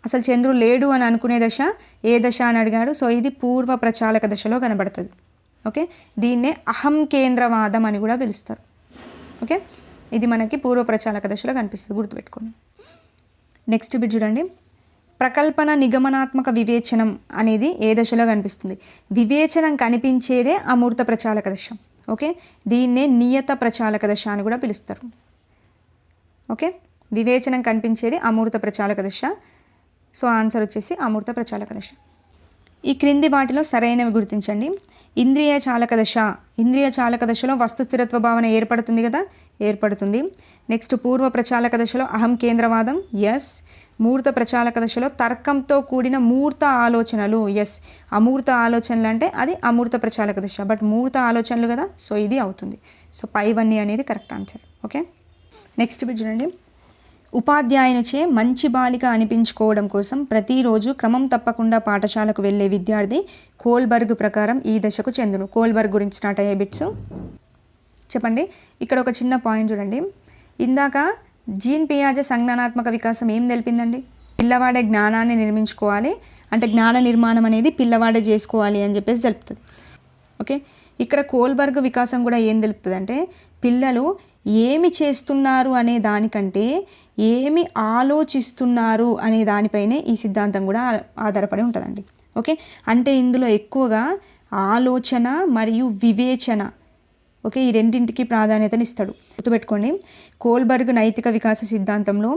అసలు చంద్రుడు లేడు అని అనుకునే దశ ఏ దశ అని అడిగాడు. సో ఇది పూర్వ ప్రచాలక దశలో కనబడుతుంది. ఓకే, దీన్నే అహం కేంద్రవాదం అని కూడా పిలుస్తారు. ఓకే, ఇది మనకి పూర్వ ప్రచాలక దశలో కనిపిస్తుంది, గుర్తుపెట్టుకోండి. నెక్స్ట్ బిట్ చూడండి. ప్రకల్పన నిగమనాత్మక వివేచనం అనేది ఏ దశలో కనిపిస్తుంది? వివేచనం కనిపించేదే అమూర్త ప్రచాలక దశ. ఓకే, దీన్నే నియత ప్రచాలక దశ అని కూడా పిలుస్తారు. ఓకే, వివేచనం కనిపించేది అమూర్త ప్రచాలక దశ. సో ఆన్సర్ వచ్చేసి అమూర్త ప్రచాలక దశ. ఈ క్రింది వాటిలో సరైనవి గుర్తించండి. ఇంద్రియ చాలక దశ. ఇంద్రియ చాలక దశలో వస్తు స్థిరత్వ భావన ఏర్పడుతుంది కదా, ఏర్పడుతుంది. నెక్స్ట్ పూర్వ ప్రచాలక దశలో అహం కేంద్రవాదం, ఎస్. మూర్త ప్రచాలక దశలో తర్కంతో కూడిన మూర్త ఆలోచనలు, ఎస్. అమూర్త ఆలోచనలు అంటే అది అమూర్త ప్రచాలక దశ, బట్ మూర్త ఆలోచనలు కదా, సో ఇది అవుతుంది. సో పైవన్నీ అనేది correct answer. Okay, next bit చూడండి. ఉపాధ్యాయునిచే మంచి బాలిక అనిపించుకోవడం కోసం ప్రతిరోజు క్రమం తప్పకుండా పాఠశాలకు వెళ్ళే విద్యార్థి కోల్బర్గ్ ప్రకారం ఈ దశకు చెందును. కోల్బర్గ్ గురించి స్టార్ట్ అయ్యే బిట్స్ చెప్పండి. ఇక్కడ ఒక చిన్న పాయింట్ చూడండి. ఇందాక జీన్ పియాజే సంజ్ఞానాత్మక వికాసం ఏం తెలిపిందండి? పిల్లవాడే జ్ఞానాన్ని నిర్మించుకోవాలి, అంటే జ్ఞాన నిర్మాణం అనేది పిల్లవాడే చేసుకోవాలి అని చెప్పేసి తెలుపుతుంది. ఓకే, ఇక్కడ కోల్బర్గ్ వికాసం కూడా ఏం తెలుపుతుంది అంటే పిల్లలు ఏమి చేస్తున్నారు అనే దానికంటే ఏమి ఆలోచిస్తున్నారు అనే దానిపైనే ఈ సిద్ధాంతం కూడా ఆధారపడి ఉంటుందండి. ఓకే, అంటే ఇందులో ఎక్కువగా ఆలోచన మరియు వివేచన, ఓకే, ఈ రెండింటికి ప్రాధాన్యతనిస్తాడు. గుర్తుపెట్టుకోండి, కోల్బర్గ్ నైతిక వికాస సిద్ధాంతంలో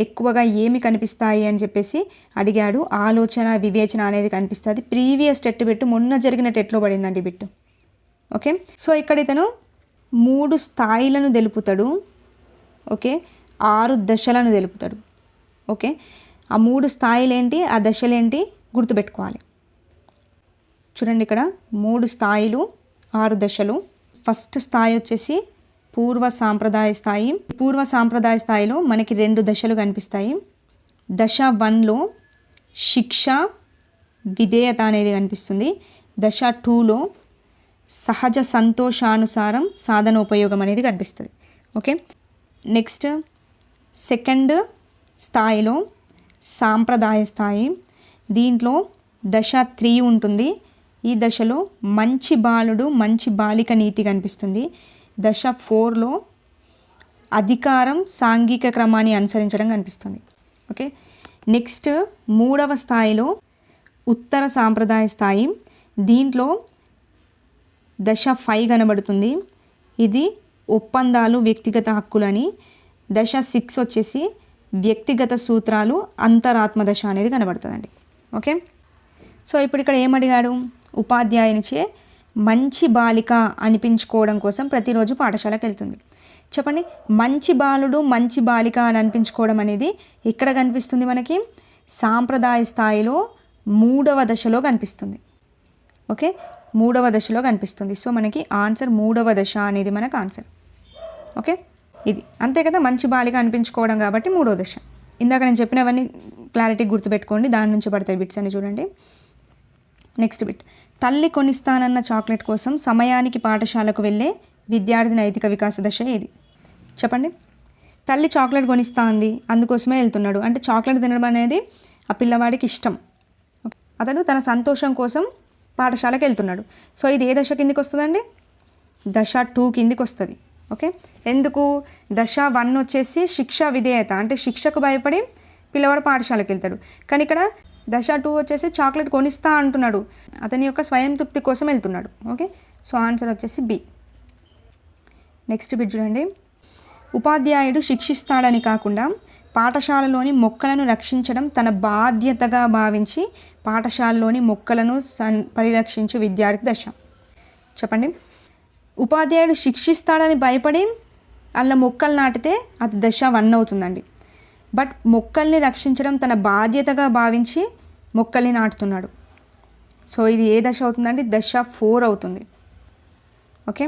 ఎక్కువగా ఏమి కనిపిస్తాయి అని చెప్పేసి అడిగాడు. ఆలోచన వివేచన అనేది కనిపిస్తుంది. ప్రీవియస్ టెట్ బిట్టు మొన్న జరిగిన టెట్లో పడిందండి బిట్టు. ఓకే, సో ఇక్కడ ఇతను 3 స్థాయిలను తెలుపుతాడు. ఓకే, 6 దశలను తెలుపుతాడు. ఓకే, ఆ 3 స్థాయిలు ఏంటి, ఆ దశలు ఏంటి గుర్తుపెట్టుకోవాలి. చూడండి, ఇక్కడ 3 స్థాయిలు 6 దశలు. ఫస్ట్ స్థాయి వచ్చేసి పూర్వ సాంప్రదాయ స్థాయి. పూర్వ సాంప్రదాయ స్థాయిలో మనకి 2 దశలు కనిపిస్తాయి. దశ 1లో శిక్ష విధేయత అనేది కనిపిస్తుంది. దశ 2లో సహజ సంతోషానుసారం సాధనోపయోగం అనేది కనిపిస్తుంది. ఓకే, నెక్స్ట్ సెకండ్ స్థాయిలో సాంప్రదాయ స్థాయి. దీంట్లో దశ 3 ఉంటుంది. ఈ దశలో మంచి బాలుడు మంచి బాలిక నీతి కనిపిస్తుంది. దశ 4లో అధికారం సాంఘిక క్రమాన్ని అనుసరించడం కనిపిస్తుంది. ఓకే, నెక్స్ట్ 3వ స్థాయిలో ఉత్తర సాంప్రదాయ స్థాయి. దీంట్లో దశ 5 కనబడుతుంది. ఇది ఒప్పందాలు వ్యక్తిగత హక్కులని. దశ 6 వచ్చేసి వ్యక్తిగత సూత్రాలు అంతరాత్మ దశ అనేది కనబడుతుందండి. ఓకే, సో ఇప్పుడు ఇక్కడ ఏమడిగాడు? ఉపాధ్యాయునిచే మంచి బాలిక అనిపించుకోవడం కోసం ప్రతిరోజు పాఠశాలకు వెళ్తుంది. చెప్పండి, మంచి బాలుడు మంచి బాలిక అని అనిపించుకోవడం అనేది ఎక్కడ కనిపిస్తుంది? మనకి సాంప్రదాయ స్థాయిలో 3వ దశలో కనిపిస్తుంది. ఓకే, 3వ దశలో కనిపిస్తుంది. సో మనకి ఆన్సర్ 3వ దశ అనేది మనకు ఆన్సర్. ఓకే, ఇది అంతే కదా, మంచి బాలిక అనిపించుకోవడం కాబట్టి 3వ దశ. ఇందాక నేను చెప్పినవన్నీ క్లారిటీ గుర్తుపెట్టుకోండి, దాని నుంచి పడతాయి బిట్స్ అని చూడండి. Next bit. తల్లి కొనిస్తానన్న చాక్లెట్ కోసం సమయానికి పాఠశాలకు వెళ్ళే విద్యార్థి నైతిక వికాస దశ ఏది? చెప్పండి. తల్లి చాక్లెట్ కొనిస్తా అంది, అందుకోసమే వెళ్తున్నాడు. అంటే చాక్లెట్ తినడం అనేది ఆ పిల్లవాడికి ఇష్టం. అతను తన సంతోషం కోసం పాఠశాలకు వెళ్తున్నాడు. సో ఇది ఏ దశ కిందికి వస్తుందండి? దశ 2 కిందికి వస్తుంది. ఓకే, ఎందుకు దశ 1 వచ్చేసి శిక్షా విధేయత, అంటే శిక్షకు భయపడి పిల్లవాడు పాఠశాలకు వెళ్తాడు. కానీ ఇక్కడ దశ 2 వచ్చేసి చాక్లెట్ కొనిస్తా అంటున్నాడు, అతని యొక్క స్వయం తృప్తి కోసం వెళ్తున్నాడు. ఓకే, సో ఆన్సర్ వచ్చేసి బి. నెక్స్ట్ బిట్ చూడండి. ఉపాధ్యాయుడు శిక్షిస్తాడని కాకుండా పాఠశాలలోని మొక్కలను రక్షించడం తన బాధ్యతగా భావించి పాఠశాలలోని మొక్కలను పరిరక్షించు విద్యార్థి దశ. చెప్పండి. ఉపాధ్యాయుడు శిక్షిస్తాడని భయపడి అలా మొక్కలు నాటితే అది దశ 1 అవుతుందండి. బట్ మొక్కల్ని రక్షించడం తన బాధ్యతగా భావించి మొక్కల్ని నాటుతున్నాడు. సో ఇది ఏ దశ అవుతుందండి? దశ 4 అవుతుంది. ఓకే,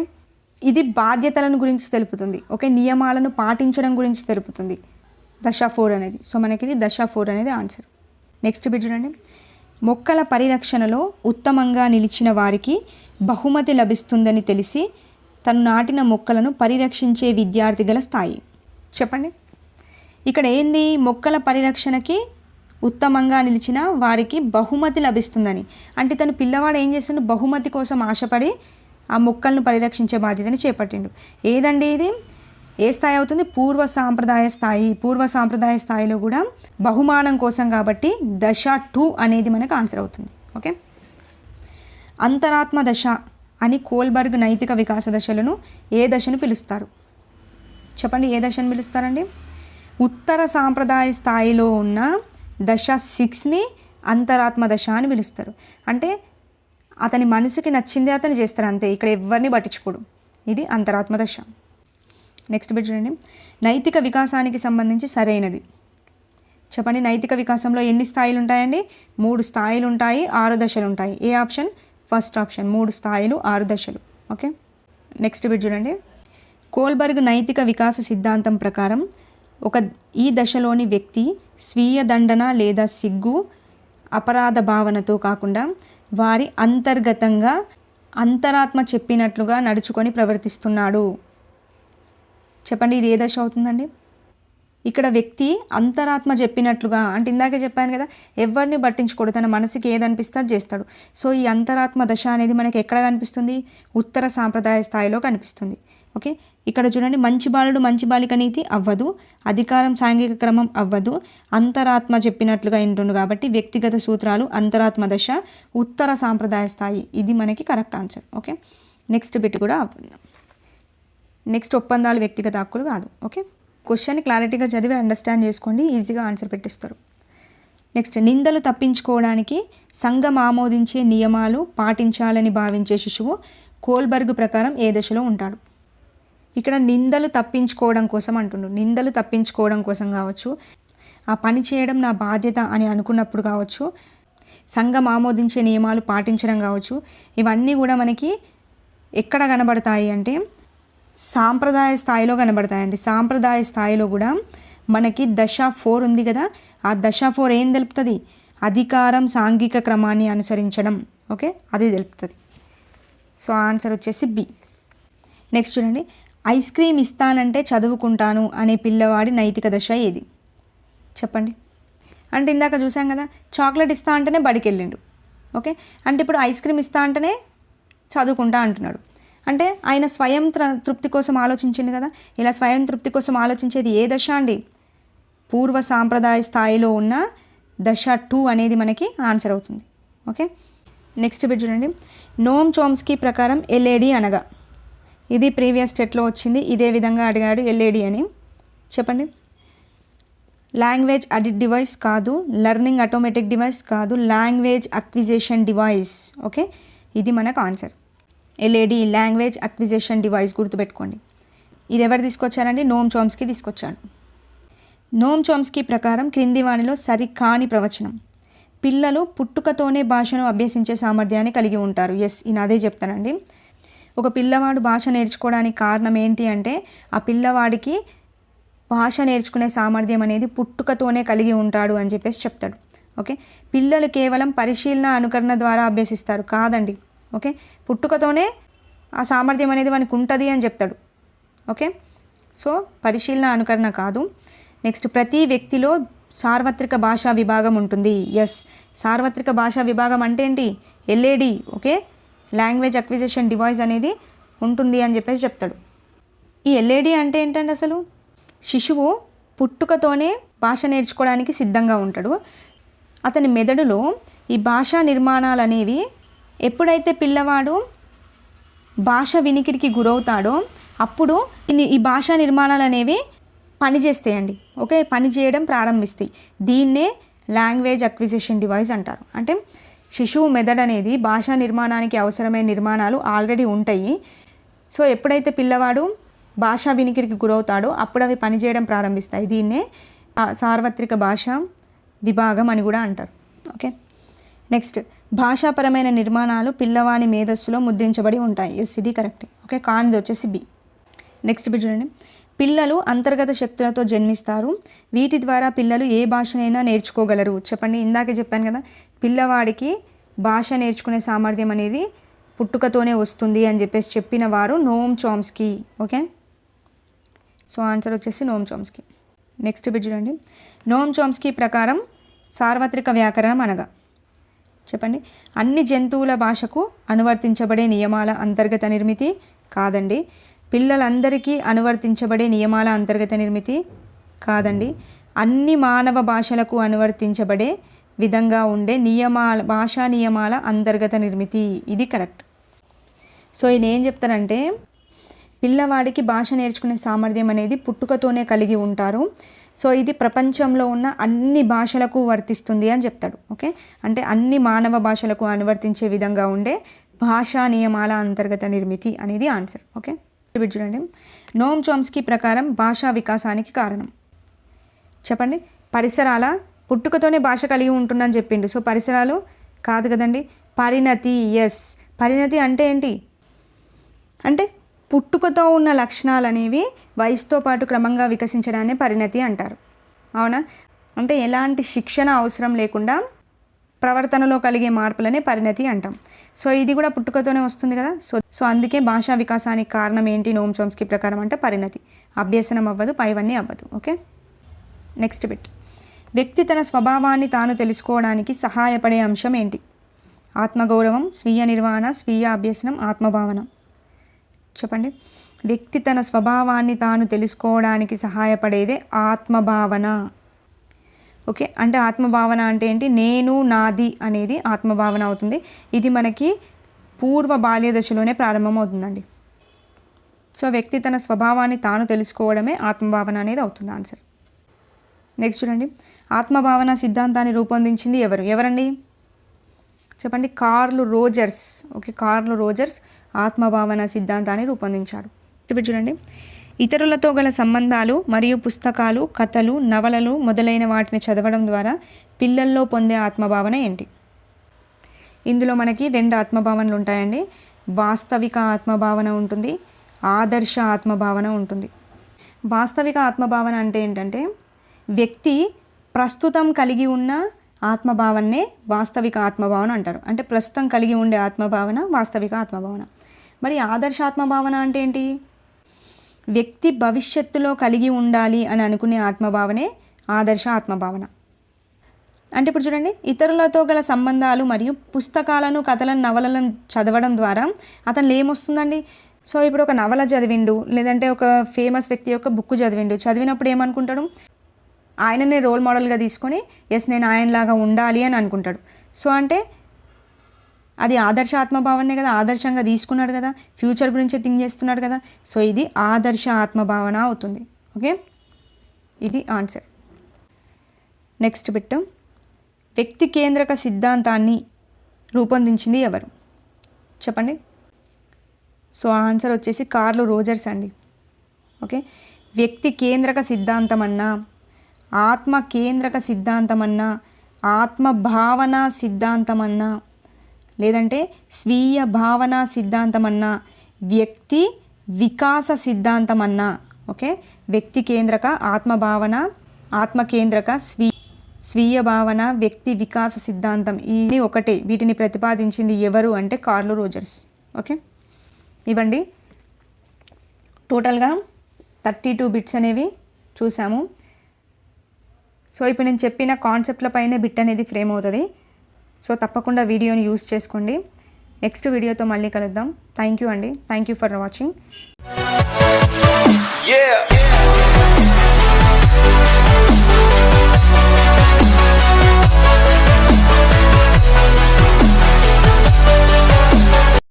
ఇది బాధ్యతలను గురించి తెలుపుతుంది. ఓకే, నియమాలను పాటించడం గురించి తెలుపుతుంది దశ 4 అనేది. సో మనకి ఇది దశ 4 అనేది ఆన్సర్. నెక్స్ట్ బిట్ చూడండి. మొక్కల పరిరక్షణలో ఉత్తమంగా నిలిచిన వారికి బహుమతి లభిస్తుందని తెలిసి తను నాటిన మొక్కలను పరిరక్షించే విద్యార్థి గల స్థాయి. చెప్పండి. ఇక్కడ ఏంది? మొక్కల పరిరక్షణకి ఉత్తమంగా నిలిచిన వారికి బహుమతి లభిస్తుందని. అంటే తను పిల్లవాడు ఏం చేస్తుండు? బహుమతి కోసం ఆశపడి ఆ మొక్కలను పరిరక్షించే బాధ్యతని చేపట్టిండు. ఏదండి ఇది? ఏ స్థాయి అవుతుంది? పూర్వ సాంప్రదాయ స్థాయి. పూర్వ సాంప్రదాయ స్థాయిలో కూడా బహుమానం కోసం కాబట్టి దశ 2 అనేది మనకు ఆన్సర్ అవుతుంది. ఓకే, అంతరాత్మ దశ అని కోల్బర్గ్ నైతిక వికాస దశలను ఏ దశను పిలుస్తారు? చెప్పండి, ఏ దశను పిలుస్తారండి? ఉత్తర సాంప్రదాయ స్థాయిలో ఉన్న దశ 6ని అంతరాత్మ దశ అని పిలుస్తారు. అంటే అతని మనసుకి నచ్చిందే అతను చేస్తారు, అంతే. ఇక్కడ ఎవరిని పట్టించుకోడు. ఇది అంతరాత్మ దశ. నెక్స్ట్ బిట్ చూడండి. నైతిక వికాసానికి సంబంధించి సరైనది. చెప్పండి. నైతిక వికాసంలో ఎన్ని స్థాయిలు ఉంటాయండి? 3 స్థాయిలు ఉంటాయి, 6 దశలు ఉంటాయి. ఏ ఆప్షన్? First option. 3 స్థాయిలు 6 దశలు. ఓకే, నెక్స్ట్ బిట్ చూడండి. కోల్బర్గ్ నైతిక వికాస సిద్ధాంతం ప్రకారం ఈ దశలోని వ్యక్తి స్వీయ దండన లేదా సిగ్గు, అపరాధ భావనతో కాకుండా వారి అంతర్గతంగా అంతరాత్మ చెప్పినట్లుగా నడుచుకొని ప్రవర్తిస్తున్నాడు. చెప్పండి, ఇది ఏ దశ అవుతుందండి? ఇక్కడ వ్యక్తి అంతరాత్మ చెప్పినట్లుగా, అంటే ఇందాకే చెప్పాను కదా, ఎవరిని పట్టించుకోడు, తన మనసుకి ఏదనిపిస్తే అది చేస్తాడు. సో ఈ అంతరాత్మ దశ అనేది మనకి ఎక్కడ కనిపిస్తుంది? ఉత్తర సాంప్రదాయ స్థాయిలో కనిపిస్తుంది. ఓకే, ఇక్కడ చూడండి. మంచి బాలుడు మంచి బాలిక నీతి అవ్వదు, అధికారం సాంఘిక క్రమం అవ్వదు, అంతరాత్మ చెప్పినట్లుగా వింటుండు కాబట్టి వ్యక్తిగత సూత్రాలు అంతరాత్మ దశ ఉత్తర సాంప్రదాయ స్థాయి. ఇది మనకి correct answer. Okay, next bit కూడా అవ్వదు. నెక్స్ట్ ఒప్పందాలు వ్యక్తిగత హక్కులు కాదు. ఓకే, క్వశ్చన్ క్లారిటీగా చదివి అండర్స్టాండ్ చేసుకోండి, ఈజీగా ఆన్సర్ పెట్టిస్తారు. నెక్స్ట్, నిందలు తప్పించుకోవడానికి సంఘం ఆమోదించే నియమాలు పాటించాలని భావించే శిశువు కోల్బర్గ్ ప్రకారం ఏ దశలో ఉంటాడు? ఇక్కడ నిందలు తప్పించుకోవడం కోసం అంటుండు. నిందలు తప్పించుకోవడం కోసం కావచ్చు, ఆ పని చేయడం నా బాధ్యత అని అనుకున్నప్పుడు కావచ్చు, సంఘం ఆమోదించే నియమాలు పాటించడం కావచ్చు, ఇవన్నీ కూడా మనకి ఎక్కడ కనబడతాయి అంటే సాంప్రదాయ స్థాయిలో కనబడతాయండి. సాంప్రదాయ స్థాయిలో కూడా మనకి దశ 4 ఉంది కదా, ఆ దశ 4 ఏం తెలుపుతుంది? అధికారం సాంఘిక క్రమాన్ని అనుసరించడం. ఓకే, అది తెలుపుతుంది. సో ఆన్సర్ వచ్చేసి బి. నెక్స్ట్ చూడండి. ఐస్ క్రీమ్ ఇస్తానంటే చదువుకుంటాను అనే పిల్లవాడి నైతిక దశ ఏది? చెప్పండి. అంటే ఇందాక చూసాం కదా, చాక్లెట్ ఇస్తా అంటేనే బడికి వెళ్ళిండు. ఓకే, అంటే ఇప్పుడు ఐస్ క్రీమ్ ఇస్తా అంటేనే చదువుకుంటా అంటున్నాడు. అంటే ఆయన స్వయం తృప్తి కోసం ఆలోచించిండు కదా. ఇలా స్వయం తృప్తి కోసం ఆలోచించేది ఏ దశ అండి? పూర్వ సాంప్రదాయ స్థాయిలో ఉన్న దశ 2 అనేది మనకి ఆన్సర్ అవుతుంది. ఓకే, నెక్స్ట్ బిట్ చూడండి. నోమ్ చోమ్స్కీ ప్రకారం ఎల్ఏడి అనగా? ఇది ప్రీవియస్ స్టెట్లో వచ్చింది, ఇదే విధంగా అడిగాడు ఎల్ఏడి అని. చెప్పండి. లాంగ్వేజ్ అడిట్ డివైస్ కాదు, లెర్నింగ్ ఆటోమేటిక్ డివైస్ కాదు, లాంగ్వేజ్ అక్విజిషన్ డివైస్. ఓకే, ఇది మనకు answer. LAD language acquisition device, గుర్తుపెట్టుకోండి. ఇది ఎవరు తీసుకొచ్చారండి? నోమ్ చోమ్స్కీ తీసుకొచ్చాడు. నోమ్ చోమ్స్కీ ప్రకారం క్రింది వానిలో సరికాని ప్రవచనం. పిల్లలు పుట్టుకతోనే భాషను అభ్యసించే సామర్థ్యాన్ని కలిగి ఉంటారు. ఎస్, ఈయన అదే చెప్తానండి. ఒక పిల్లవాడు భాష నేర్చుకోవడానికి కారణం ఏంటి అంటే ఆ పిల్లవాడికి భాష నేర్చుకునే సామర్థ్యం అనేది పుట్టుకతోనే కలిగి ఉంటాడు అని చెప్పేసి చెప్తాడు. ఓకే, పిల్లలు కేవలం పరిశీలన అనుకరణ ద్వారా అభ్యసిస్తారు కాదండి. ఓకే, పుట్టుకతోనే ఆ సామర్థ్యం అనేది మనకు ఉంటుంది అని చెప్తాడు. ఓకే, సో పరిశీలన అనుకరణ కాదు. నెక్స్ట్, ప్రతి వ్యక్తిలో సార్వత్రిక భాషా విభాగం ఉంటుంది. ఎస్, సార్వత్రిక భాషా విభాగం అంటే ఏంటి? LAD. Okay, language acquisition device అనేది ఉంటుంది అని చెప్పేసి చెప్తాడు. ఈ ఎల్ఏడి అంటే ఏంటంటే అసలు శిశువు పుట్టుకతోనే భాష నేర్చుకోవడానికి సిద్ధంగా ఉంటాడు. అతని మెదడులో ఈ భాషా నిర్మాణాలు అనేవి ఎప్పుడైతే పిల్లవాడు భాష వినికిడికి గురవుతాడో అప్పుడు ఈ భాషా నిర్మాణాలు అనేవి పనిచేస్తాయండి. ఓకే, పని చేయడం ప్రారంభిస్తాయి. దీన్నే లాంగ్వేజ్ అక్విజిషన్ డివైస్ అంటారు. అంటే శిశువు మెదడు అనేది భాషా నిర్మాణానికి అవసరమైన నిర్మాణాలు ఆల్రెడీ ఉంటాయి. సో ఎప్పుడైతే పిల్లవాడు భాషా వినికిడికి గురవుతాడో అప్పుడు అవి పనిచేయడం ప్రారంభిస్తాయి. దీన్నే సార్వత్రిక భాషా విభాగం అని కూడా అంటారు. ఓకే, నెక్స్ట్ భాషాపరమైన నిర్మాణాలు పిల్లవాని మేధస్సులో ముద్రించబడి ఉంటాయి. ఎస్, ఇది కరెక్ట్. ఓకే, కానిది వచ్చేసి బి. నెక్స్ట్ బిట్ చూడండి. పిల్లలు అంతర్గత శక్తులతో జన్మిస్తారు. వీటి ద్వారా పిల్లలు ఏ భాషనైనా నేర్చుకోగలరు. చెప్పండి, ఇందాకే చెప్పాను కదా, పిల్లవాడికి భాష నేర్చుకునే సామర్థ్యం అనేది పుట్టుకతోనే వస్తుంది అని చెప్పేసి చెప్పిన వారు నోమ్ చామ్స్కీ. ఓకే, సో ఆన్సర్ వచ్చేసి నోమ్ చామ్స్కీ. నెక్స్ట్ బిట్ చూడండి. నోమ్ చామ్స్కీ ప్రకారం సార్వత్రిక వ్యాకరణం అనగా చెప్పండి. అన్ని జంతువుల భాషకు అనువర్తించబడే నియమాల అంతర్గత నిర్మితి కాదండి. పిల్లలందరికీ అనువర్తించబడే నియమాల అంతర్గత నిర్మితి కాదండి. అన్ని మానవ భాషలకు అనువర్తించబడే విధంగా ఉండే భాషా నియమాల అంతర్గత నిర్మితి. ఇది కరెక్ట్. సో ఇది ఏం చెప్తారంటే పిల్లవాడికి భాష నేర్చుకునే సామర్థ్యం అనేది పుట్టుకతోనే కలిగి ఉంటారు. సో ఇది ప్రపంచంలో ఉన్న అన్ని భాషలకు వర్తిస్తుంది అని చెప్తాడు. ఓకే, అంటే అన్ని మానవ భాషలకు అనువర్తించే విధంగా ఉండే భాషా నియమాల అంతర్గత నిర్మితి అనేది ఆన్సర్. ఓకే, చూడండి. నోమ్ చామ్స్కీ ప్రకారం భాషా వికాసానికి కారణం చెప్పండి. పరిసరాల పుట్టుకతోనే భాష కలిగి ఉంటుందని చెప్పిండు. సో పరిసరాలు కాదు కదండి. పరిణతి. ఎస్, పరిణతి అంటే ఏంటి అంటే పుట్టుకతో ఉన్న లక్షణాలు అనేవి వయసుతో పాటు క్రమంగా వికసించడాన్ని పరిణతి అంటారు. అవునా, అంటే ఎలాంటి శిక్షణ అవసరం లేకుండా ప్రవర్తనలో కలిగే మార్పులనే పరిణతి అంటాం. సో ఇది కూడా పుట్టుకతోనే వస్తుంది కదా. సో అందుకే భాషా వికాసానికి కారణం ఏంటి నోమ్ చామ్స్కీ ప్రకారం అంటే పరిణతి. అభ్యసనం అవ్వదు, పైవన్నీ అవ్వదు. Okay, next bit. వ్యక్తి తన స్వభావాన్ని తాను తెలుసుకోవడానికి సహాయపడే అంశం ఏంటి? ఆత్మగౌరవం, స్వీయ నిర్వహణ, స్వీయ అభ్యసనం, ఆత్మభావన. చెప్పండి. వ్యక్తి తన స్వభావాన్ని తాను తెలుసుకోవడానికి సహాయపడేదే ఆత్మభావన. ఓకే, అంటే ఆత్మభావన అంటే ఏంటి? నేను, నాది అనేది ఆత్మభావన అవుతుంది. ఇది మనకి పూర్వ బాల్య దశలోనే ప్రారంభమవుతుందండి. సో వ్యక్తి తన స్వభావాన్ని తాను తెలుసుకోవడమే ఆత్మభావన అనేది అవుతుంది ఆన్సర్. నెక్స్ట్ చూడండి. ఆత్మభావన సిద్ధాంతాన్ని రూపొందించింది ఎవరండి చెప్పండి. Carl Rogers. Okay, Carl Rogers ఆత్మభావన సిద్ధాంతాన్ని రూపొందించాడు. ఇప్పుడు చూడండి. ఇతరులతో గల సంబంధాలు మరియు పుస్తకాలు, కథలు, నవలలు మొదలైన వాటిని చదవడం ద్వారా పిల్లల్లో పొందే ఆత్మభావన ఏంటి? ఇందులో మనకి 2 ఆత్మభావనలు ఉంటాయండి. వాస్తవిక ఆత్మభావన ఉంటుంది, ఆదర్శ ఆత్మభావన ఉంటుంది. వాస్తవిక ఆత్మభావన అంటే ఏంటంటే వ్యక్తి ప్రస్తుతం కలిగి ఉన్న ఆత్మభావనే వాస్తవిక ఆత్మభావన అంటారు. అంటే ప్రస్తుతం కలిగి ఉండే ఆత్మభావన వాస్తవిక ఆత్మభావన. మరి ఆదర్శ ఆత్మభావన అంటే ఏంటి? వ్యక్తి భవిష్యత్తులో కలిగి ఉండాలి అని అనుకునే ఆత్మభావనే ఆదర్శ ఆత్మభావన. అంటే ఇప్పుడు చూడండి, ఇతరులతో గల సంబంధాలు మరియు పుస్తకాలను, కథలను, నవలలను చదవడం ద్వారా అతను ఏమొస్తుందండి? సో ఇప్పుడు ఒక నవల చదివిండు, లేదంటే ఒక ఫేమస్ వ్యక్తి యొక్క బుక్ చదివినప్పుడు ఏమనుకుంటాడు? ఆయననే రోల్ మోడల్గా తీసుకొని ఎస్ నేను ఆయనలాగా ఉండాలి అని అనుకుంటాడు. సో అంటే అది ఆదర్శ ఆత్మభావనే కదా, ఆదర్శంగా తీసుకున్నాడు కదా, ఫ్యూచర్ గురించి థింక్ చేస్తున్నాడు కదా. సో ఇది ఆదర్శ ఆత్మభావన అవుతుంది. ఓకే, ఇది ఆన్సర్. Next bit. వ్యక్తి కేంద్రక సిద్ధాంతాన్ని రూపొందించింది ఎవరు? చెప్పండి. సో ఆన్సర్ వచ్చేసి కార్ల్ రోజర్స్ అండి. ఓకే, వ్యక్తి కేంద్రక సిద్ధాంతం అన్నా, ఆత్మ కేంద్రక సిద్ధాంతం అన్నా, ఆత్మభావన సిద్ధాంతం అన్నా, లేదంటే స్వీయ భావన సిద్ధాంతం అన్నా, వ్యక్తి వికాస సిద్ధాంతం అన్నా. ఓకే, వ్యక్తి కేంద్రక, ఆత్మభావన, ఆత్మ కేంద్రక, స్వీయ భావన, వ్యక్తి వికాస సిద్ధాంతం ఇది ఒకటే. వీటిని ప్రతిపాదించింది ఎవరు అంటే కార్ల్ రోజర్స్. ఓకే, ఇవ్వండి టోటల్గా 32 బిట్స్ అనేవి చూసాము. సో ఇప్పుడు నేను చెప్పిన కాన్సెప్ట్ల పైనే బిట్ అనేది ఫ్రేమ్ అవుతుంది. సో తప్పకుండా వీడియోని యూస్ చేసుకోండి. నెక్స్ట్ వీడియోతో మళ్ళీ కలుద్దాం. థ్యాంక్ యూ అండి. Thank you for watching. Yeah.